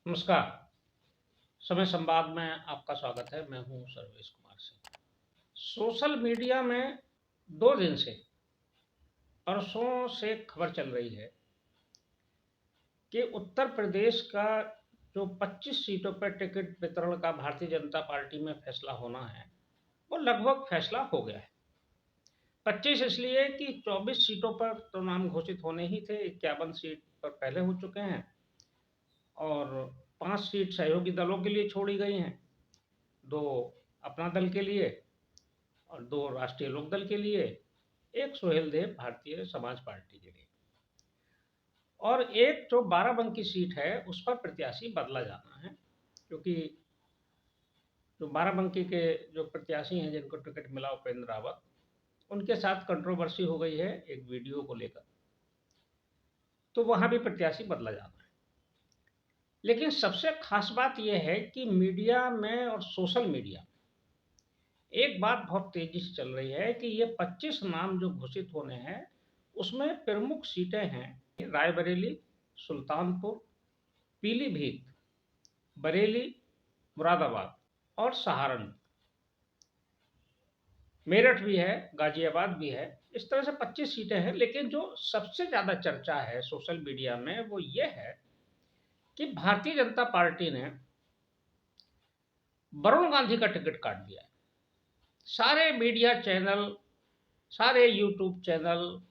नमस्कार। समय संवाद में आपका स्वागत है। मैं हूँ सर्वेश कुमार सिंह। सोशल मीडिया में 2 दिन से, परसों से खबर चल रही है कि उत्तर प्रदेश का जो 25 सीटों पर टिकट वितरण का भारतीय जनता पार्टी में फैसला होना है, वो लगभग फैसला हो गया है। 25 इसलिए कि 24 सीटों पर तो नाम घोषित होने ही थे, 51 सीट पर पहले हो चुके हैं और 5 सीट सहयोगी दलों के लिए छोड़ी गई हैं, 2 अपना दल के लिए और 2 राष्ट्रीय लोकदल के लिए, 1 सोहेलदेव भारतीय समाज पार्टी के लिए और एक जो बाराबंकी सीट है उस पर प्रत्याशी बदला जाना है, क्योंकि जो बाराबंकी के जो प्रत्याशी हैं जिनको टिकट मिला उपेंद्र रावत, उनके साथ कंट्रोवर्सी हो गई है एक वीडियो को लेकर, तो वहां भी प्रत्याशी बदला जाना है। लेकिन सबसे खास बात यह है कि मीडिया में और सोशल मीडिया में एक बात बहुत तेजी से चल रही है कि ये 25 नाम जो घोषित होने हैं उसमें प्रमुख सीटें हैं रायबरेली, सुल्तानपुर, पीलीभीत, बरेली, मुरादाबाद और सहारनपुर। मेरठ भी है, गाजियाबाद भी है। इस तरह से 25 सीटें हैं। लेकिन जो सबसे ज़्यादा चर्चा है सोशल मीडिया में वो ये है कि भारतीय जनता पार्टी ने वरुण गांधी का टिकट काट दिया है। सारे मीडिया चैनल, सारे यूट्यूब चैनल,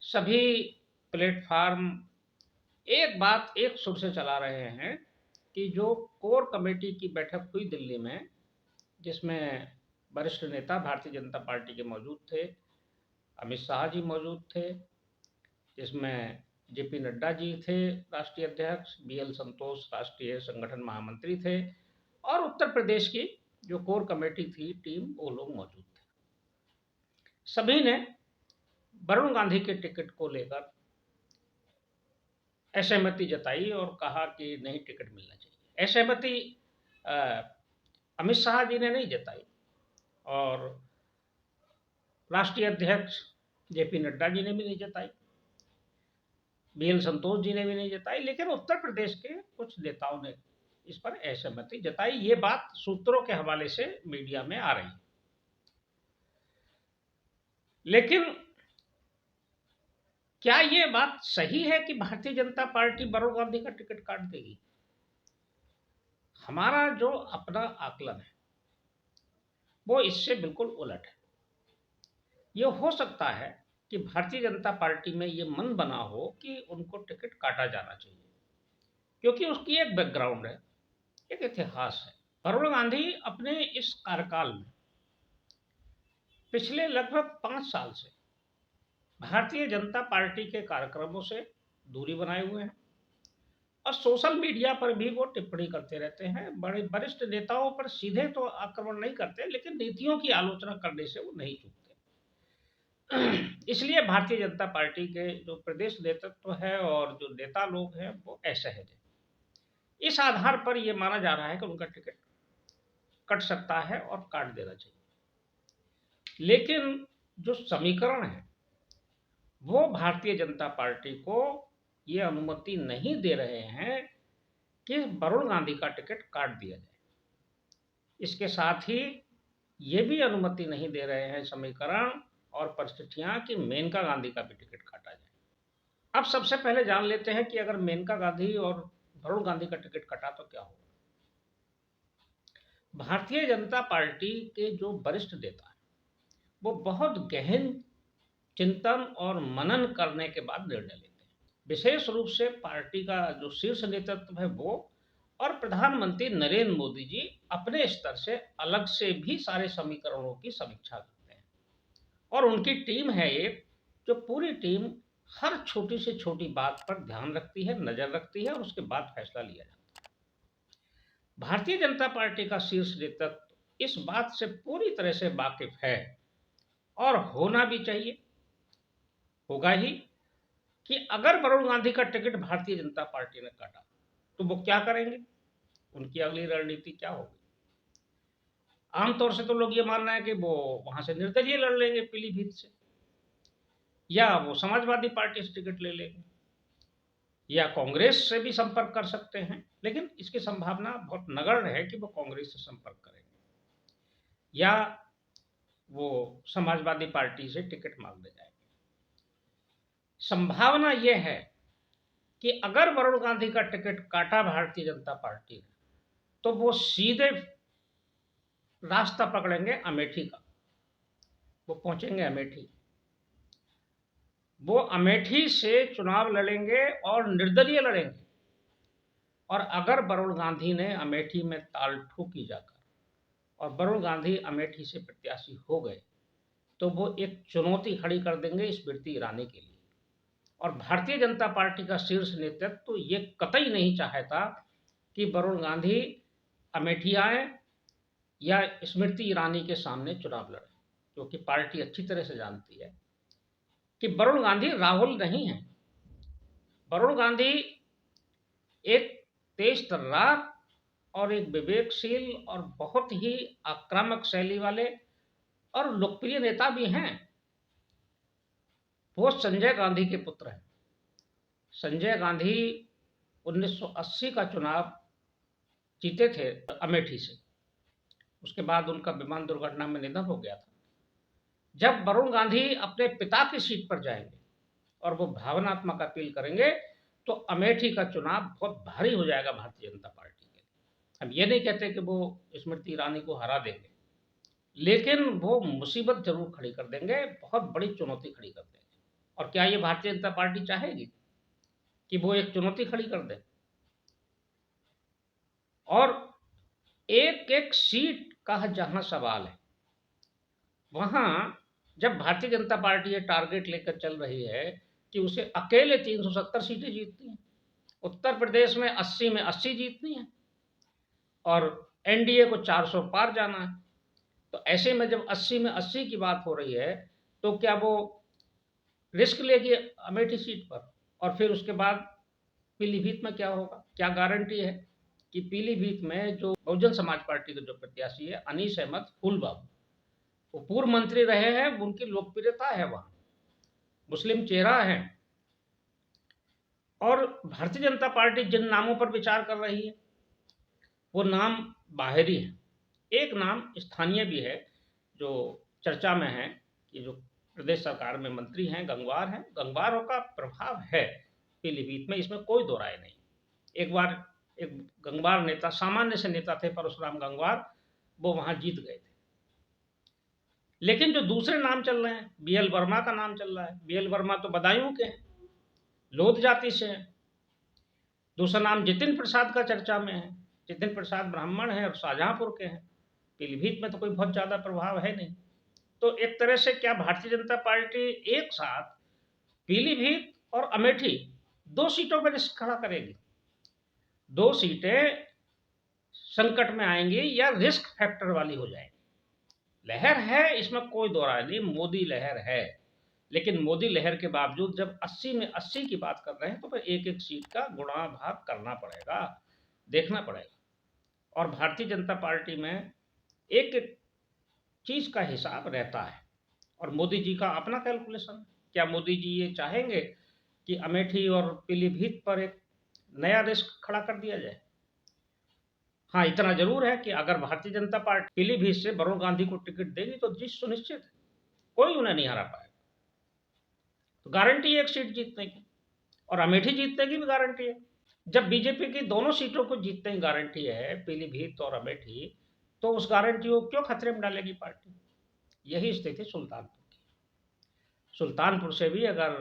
सभी प्लेटफार्म एक बात एक सुर से चला रहे हैं कि जो कोर कमेटी की बैठक हुई दिल्ली में, जिसमें वरिष्ठ नेता भारतीय जनता पार्टी के मौजूद थे, अमित शाह जी मौजूद थे, जिसमें जेपी नड्डा जी थे राष्ट्रीय अध्यक्ष, बीएल संतोष राष्ट्रीय संगठन महामंत्री थे और उत्तर प्रदेश की जो कोर कमेटी थी टीम, वो लोग मौजूद थे। सभी ने वरुण गांधी के टिकट को लेकर असहमति जताई और कहा कि नहीं, टिकट मिलना चाहिए। असहमति अमित शाह जी ने नहीं जताई और राष्ट्रीय अध्यक्ष जेपी नड्डा जी ने भी नहीं जताई, बीएल संतोष जी ने भी नहीं जताई, लेकिन उत्तर प्रदेश के कुछ नेताओं ने इस पर असहमति जताई। ये बात सूत्रों के हवाले से मीडिया में आ रही है। लेकिन क्या ये बात सही है कि भारतीय जनता पार्टी वरुण गांधी का टिकट काट देगी? हमारा जो अपना आकलन है वो इससे बिल्कुल उलट है। ये हो सकता है कि भारतीय जनता पार्टी में ये मन बना हो कि उनको टिकट काटा जाना चाहिए, क्योंकि उसकी एक बैकग्राउंड है, एक इतिहास है। वरुण गांधी अपने इस कार्यकाल में पिछले लगभग 5 साल से भारतीय जनता पार्टी के कार्यक्रमों से दूरी बनाए हुए हैं और सोशल मीडिया पर भी वो टिप्पणी करते रहते हैं। बड़े वरिष्ठ नेताओं पर सीधे तो आक्रमण नहीं करते, लेकिन नीतियों की आलोचना करने से वो नहीं चूकते। इसलिए भारतीय जनता पार्टी के जो प्रदेश नेतृत्व है और जो नेता लोग हैं वो असहज है। इस आधार पर यह माना जा रहा है कि उनका टिकट कट सकता है और काट देना चाहिए। लेकिन जो समीकरण है वो भारतीय जनता पार्टी को ये अनुमति नहीं दे रहे हैं कि वरुण गांधी का टिकट काट दिया जाए। इसके साथ ही ये भी अनुमति नहीं दे रहे हैं समीकरण और परिस्थितियां कि मेनका गांधी का भी टिकट काटा जाए। अब सबसे पहले जान लेते हैं कि अगर मेनका गांधी और वरुण गांधी का टिकट कटा तो क्या होगा। भारतीय जनता पार्टी के जो वरिष्ठ नेता हैं वो बहुत गहन चिंतन और मनन करने के बाद निर्णय लेते हैं। विशेष रूप से पार्टी का जो शीर्ष नेतृत्व है वो और प्रधानमंत्री नरेंद्र मोदी जी अपने स्तर से अलग से भी सारे समीकरणों की समीक्षा करते हैं और उनकी टीम है एक, जो पूरी टीम हर छोटी से छोटी बात पर ध्यान रखती है, नजर रखती है और उसके बाद फैसला लिया जाता है। भारतीय जनता पार्टी का शीर्ष नेतृत्व इस बात से पूरी तरह से वाकिफ है और होना भी चाहिए, होगा ही, कि अगर वरुण गांधी का टिकट भारतीय जनता पार्टी ने काटा तो वो क्या करेंगे, उनकी अगली रणनीति क्या होगी। आमतौर से तो लोग ये मान रहे हैं कि वो वहां से निर्दलीय लड़ लेंगे पीलीभीत से, या वो समाजवादी पार्टी से टिकट ले लेंगे, या कांग्रेस से भी संपर्क कर सकते हैं, लेकिन इसकी संभावना बहुत नगण्य है कि वो कांग्रेस से संपर्क करेंगे या वो समाजवादी पार्टी से टिकट मांगने जाएंगे। संभावना ये है कि अगर वरुण गांधी का टिकट काटा भारतीय जनता पार्टी ने, तो वो सीधे रास्ता पकड़ेंगे अमेठी का, वो पहुंचेंगे अमेठी, वो अमेठी से चुनाव लड़ेंगे और निर्दलीय लड़ेंगे। और अगर वरुण गांधी ने अमेठी में ताल ठोकी जाकर और वरुण गांधी अमेठी से प्रत्याशी हो गए, तो वो एक चुनौती खड़ी कर देंगे स्मृति ईरानी के लिए। और भारतीय जनता पार्टी का शीर्ष नेतृत्व तो ये कतई नहीं चाहता कि वरुण गांधी अमेठी आए या स्मृति ईरानी के सामने चुनाव लड़े, क्योंकि पार्टी अच्छी तरह से जानती है कि वरुण गांधी राहुल नहीं है। वरुण गांधी एक तेज तर्रार और एक विवेकशील और बहुत ही आक्रामक शैली वाले और लोकप्रिय नेता भी हैं। वो संजय गांधी के पुत्र हैं। संजय गांधी 1980 का चुनाव जीते थे अमेठी से, उसके बाद उनका विमान दुर्घटना में निधन हो गया था। जब वरुण गांधी अपने पिता की सीट पर जाएंगे और वो भावनात्मक अपील करेंगे, तो अमेठी का चुनाव बहुत भारी हो जाएगा भारतीय जनता पार्टी के लिए। हम ये नहीं कहते कि वो स्मृति ईरानी को हरा देंगे, लेकिन वो मुसीबत जरूर खड़ी कर देंगे, बहुत बड़ी चुनौती खड़ी कर देंगे। और क्या ये भारतीय जनता पार्टी चाहेगी कि वो एक चुनौती खड़ी कर दे? और एक एक सीट का जहां सवाल है, वहां जब भारतीय जनता पार्टी ये टारगेट लेकर चल रही है कि उसे अकेले 370 सीटें जीतनी है, उत्तर प्रदेश में 80 में 80 जीतनी है और एनडीए को 400 पार जाना है, तो ऐसे में जब 80 में 80 की बात हो रही है, तो क्या वो रिस्क लेगी अमेठी सीट पर? और फिर उसके बाद पीलीभीत में क्या होगा? क्या गारंटी है कि पीलीभीत में जो बहुजन समाज पार्टी के जो प्रत्याशी है अनीस अहमद फूल बाबू, वो पूर्व मंत्री रहे हैं, उनकी लोकप्रियता है, वहां मुस्लिम चेहरा है। और भारतीय जनता पार्टी जिन नामों पर विचार कर रही है वो नाम बाहरी है। एक नाम स्थानीय भी है जो चर्चा में है कि जो प्रदेश सरकार में मंत्री हैं, गंगवार हैं। गंगवारों का प्रभाव है पीलीभीत में, इसमें कोई दो राय नहीं। एक बार एक गंगवार नेता, सामान्य से नेता थे परशुराम गंगवार, वो वहां जीत गए थे। लेकिन जो दूसरे नाम चल रहे हैं, बीएल वर्मा का नाम चल रहा है। बीएल वर्मा तो बदायूं के हैं, लोध जाति से हैं। दूसरा नाम जितिन प्रसाद का चर्चा में है। जितिन प्रसाद ब्राह्मण है और शाहजहांपुर के हैं। पीलीभीत में तो कोई बहुत ज्यादा प्रभाव है नहीं। तो एक तरह से क्या भारतीय जनता पार्टी एक साथ पीलीभीत और अमेठी दो सीटों पर रिस्क खड़ा करेगी? दो सीटें संकट में आएंगी या रिस्क फैक्टर वाली हो जाएंगी। लहर है, इसमें कोई दो राय नहीं, मोदी लहर है। लेकिन मोदी लहर के बावजूद जब 80 में 80 की बात कर रहे हैं, तो फिर एक एक सीट का गुणा भाग करना पड़ेगा, देखना पड़ेगा। और भारतीय जनता पार्टी में एक एक चीज का हिसाब रहता है और मोदी जी का अपना कैलकुलेशन। क्या मोदी जी ये चाहेंगे कि अमेठी और पीलीभीत पर एक नया रिस्क खड़ा कर दिया जाए? हाँ, इतना जरूर है कि अगर भारतीय जनता पार्टी पीलीभीत से वरुण गांधी को टिकट देगी तो जीत सुनिश्चित है, कोई उन्हें नहीं हरा पाएगा। तो गारंटी है एक सीट जीतने की, और अमेठी जीतने की भी गारंटी है। जब बीजेपी की दोनों सीटों को जीतने की गारंटी है, पीलीभीत और अमेठी, तो उस गारंटी को क्यों खतरे में डालेगी पार्टी? यही स्थिति सुल्तानपुर की। सुल्तानपुर से भी अगर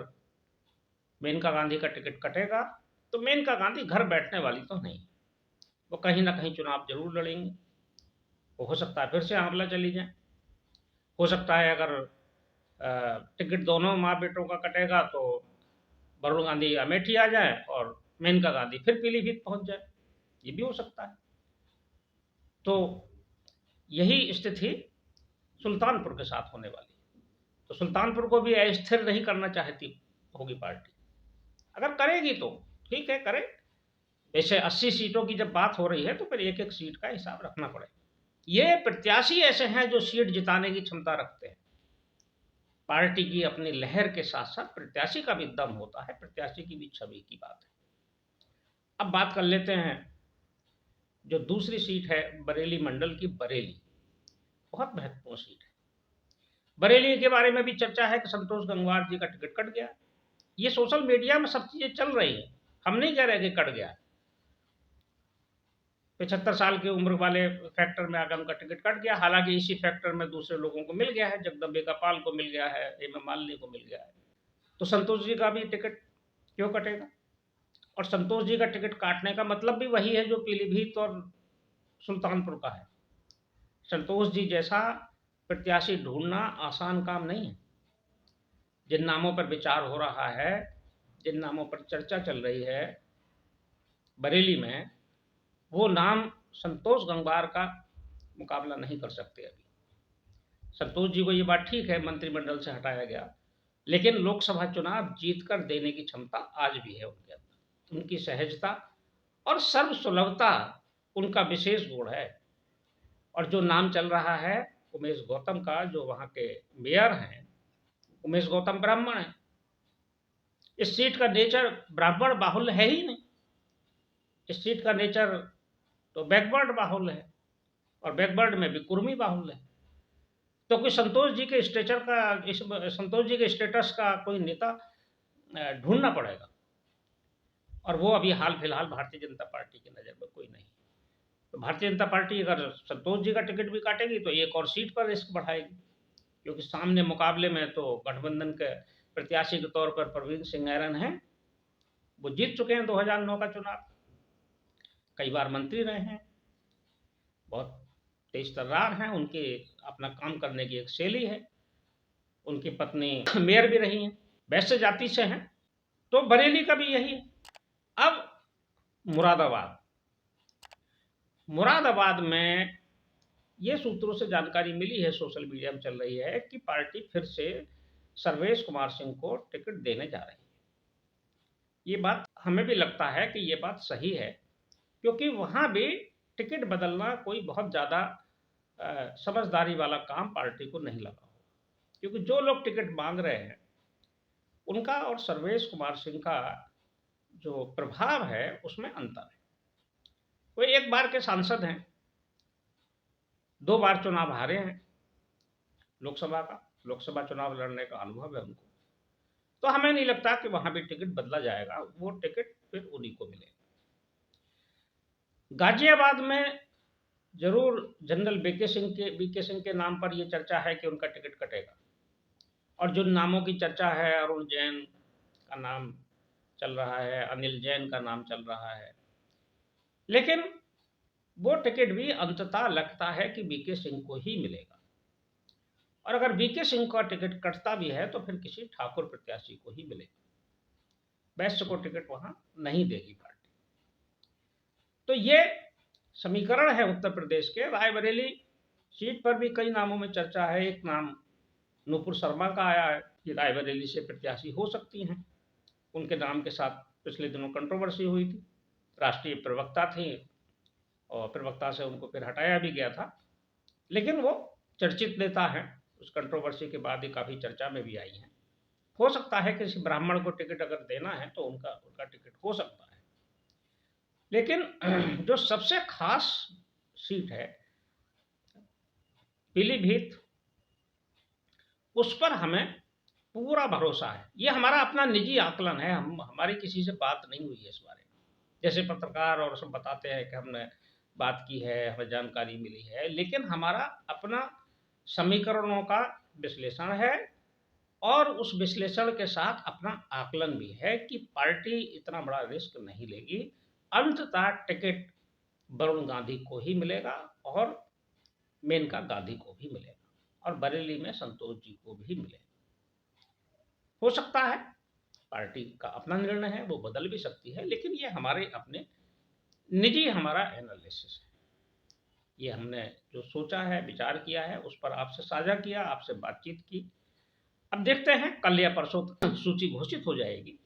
मेनका गांधी का टिकट कटेगा, तो मेनका गांधी घर बैठने वाली तो नहीं, वो कहीं ना कहीं चुनाव जरूर लड़ेंगे। वो हो सकता है फिर से आंवला चली जाए, हो सकता है अगर टिकट दोनों माँ बेटों का कटेगा तो वरुण गांधी अमेठी आ जाए और मेनका गांधी फिर पीलीभीत पहुंच जाए, ये भी हो सकता है। तो यही स्थिति सुल्तानपुर के साथ होने वाली है। तो सुल्तानपुर को भी अस्थिर नहीं करना चाहती होगी पार्टी। अगर करेगी तो ठीक है, करे। वैसे 80 सीटों की जब बात हो रही है तो फिर एक एक सीट का हिसाब रखना पड़ेगा। ये प्रत्याशी ऐसे हैं जो सीट जिताने की क्षमता रखते हैं। पार्टी की अपनी लहर के साथ साथ प्रत्याशी का भी दम होता है, प्रत्याशी की भी छवि की बात है। अब बात कर लेते हैं जो दूसरी सीट है बरेली मंडल की, बरेली बहुत महत्वपूर्ण सीट है। बरेली के बारे में भी चर्चा है कि संतोष गंगवार जी का टिकट कट गया। ये सोशल मीडिया में सब चीजें चल रही हैं, हम नहीं कह रहे कि कट गया। 75 साल की उम्र वाले फैक्टर में आकर उनका टिकट कट गया। हालांकि इसी फैक्टर में दूसरे लोगों को मिल गया है, जगदम्बिका पाल को मिल गया है, हेमा मालिनी को मिल गया है। तो संतोष जी का भी टिकट क्यों कटेगा? और संतोष जी का टिकट काटने का मतलब भी वही है जो पीलीभीत और सुल्तानपुर का है। संतोष जी जैसा प्रत्याशी ढूंढना आसान काम नहीं है। जिन नामों पर विचार हो रहा है, जिन नामों पर चर्चा चल रही है बरेली में, वो नाम संतोष गंगवार का मुकाबला नहीं कर सकते। अभी संतोष जी को ये बात ठीक है मंत्रिमंडल से हटाया गया, लेकिन लोकसभा चुनाव जीतकर देने की क्षमता आज भी है उनके अंदर। उनकी सहजता और सर्वसुलभता उनका विशेष गुण है। और जो नाम चल रहा है उमेश गौतम का, जो वहाँ के मेयर हैं, उमेश गौतम ब्राह्मण है। इस सीट का नेचर ब्राह्मण बाहुल्य है ही नहीं। इस सीट का नेचर तो बैकवर्ड बाहुल्य है, और बैकवर्ड में भी कुर्मी बाहुल्य है। तो कोई संतोष जी के स्टेचर का, संतोष जी के स्टेटस का कोई नेता ढूंढना पड़ेगा, और वो अभी हाल फिलहाल भारतीय जनता पार्टी की नज़र में कोई नहीं। तो भारतीय जनता पार्टी अगर संतोष जी का टिकट भी काटेगी तो एक और सीट पर रिस्क बढ़ाएगी, क्योंकि सामने मुकाबले में तो गठबंधन के प्रत्याशी के तौर पर प्रवीण सिंह ऐरन हैं। वो जीत चुके हैं 2009 का चुनाव, कई बार मंत्री रहे हैं, बहुत तेज तर्रार हैं, उनके अपना काम करने की एक शैली है। उनकी पत्नी मेयर भी रही हैं, वैश्य जाति से हैं। तो बरेली का भी यही है। अब मुरादाबाद, मुरादाबाद में ये सूत्रों से जानकारी मिली है, सोशल मीडिया में चल रही है कि पार्टी फिर से सर्वेश कुमार सिंह को टिकट देने जा रही है। ये बात हमें भी लगता है कि ये बात सही है, क्योंकि वहां भी टिकट बदलना कोई बहुत ज़्यादा समझदारी वाला काम पार्टी को नहीं लगा हो, क्योंकि जो लोग टिकट मांग रहे हैं उनका और सर्वेश कुमार सिंह का जो प्रभाव है उसमें अंतर है। वो एक बार के सांसद हैं, 2 बार चुनाव हारे हैं लोकसभा चुनाव लड़ने का अनुभव है उनको। तो हमें नहीं लगता कि वहां भी टिकट बदला जाएगा, वो टिकट फिर उन्हीं को मिलेगा। गाजियाबाद में जरूर जनरल बीके सिंह के नाम पर यह चर्चा है कि उनका टिकट कटेगा, और जिन नामों की चर्चा है, अरुण जैन का नाम चल रहा है, अनिल जैन का नाम चल रहा है, लेकिन वो टिकट भी अंततः लगता है कि बीके सिंह को ही मिलेगा। और अगर बीके सिंह का टिकट कटता भी है तो फिर किसी ठाकुर प्रत्याशी को ही मिलेगा, वैश्य को टिकट वहां नहीं देगी पार्टी। तो ये समीकरण है उत्तर प्रदेश के। रायबरेली सीट पर भी कई नामों में चर्चा है। एक नाम नूपुर शर्मा का आया है कि रायबरेली से प्रत्याशी हो सकती हैं। उनके नाम के साथ पिछले दिनों कंट्रोवर्सी हुई थी, राष्ट्रीय प्रवक्ता थी और प्रवक्ता से उनको फिर हटाया भी गया था, लेकिन वो चर्चित नेता हैं। उस कंट्रोवर्सी के बाद ही काफ़ी चर्चा में भी आई हैं। हो सकता है कि किसी ब्राह्मण को टिकट अगर देना है तो उनका टिकट हो सकता है। लेकिन जो सबसे खास सीट है पीलीभीत, उस पर हमें पूरा भरोसा है। ये हमारा अपना निजी आकलन है, हमारी किसी से बात नहीं हुई है इस बारे में। जैसे पत्रकार और सब बताते हैं कि हमने बात की है, हमें जानकारी मिली है, लेकिन हमारा अपना समीकरणों का विश्लेषण है, और उस विश्लेषण के साथ अपना आकलन भी है कि पार्टी इतना बड़ा रिस्क नहीं लेगी। अंततः टिकट वरुण गांधी को ही मिलेगा और मेनका गांधी को भी मिलेगा, और बरेली में संतोष जी को भी मिलेगा। हो सकता है पार्टी का अपना निर्णय है, वो बदल भी सकती है, लेकिन ये हमारे अपने निजी हमारा एनालिसिस है। ये हमने जो सोचा है, विचार किया है, उस पर आपसे साझा किया, आपसे बातचीत की। अब देखते हैं, कल या परसों सूची घोषित हो जाएगी।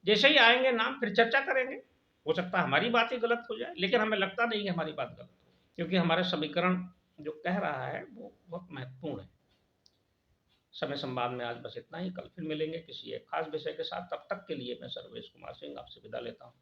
जैसे ही आएंगे नाम फिर चर्चा करेंगे। हो सकता है हमारी बात ही गलत हो जाए, लेकिन हमें लगता नहीं कि हमारी बात गलत हो, क्योंकि हमारा समीकरण जो कह रहा है वो बहुत महत्वपूर्ण है। समय संवाद में आज बस इतना ही। कल फिर मिलेंगे किसी एक खास विषय के साथ। तब तक के लिए मैं सर्वेश कुमार सिंह आपसे विदा लेता हूँ।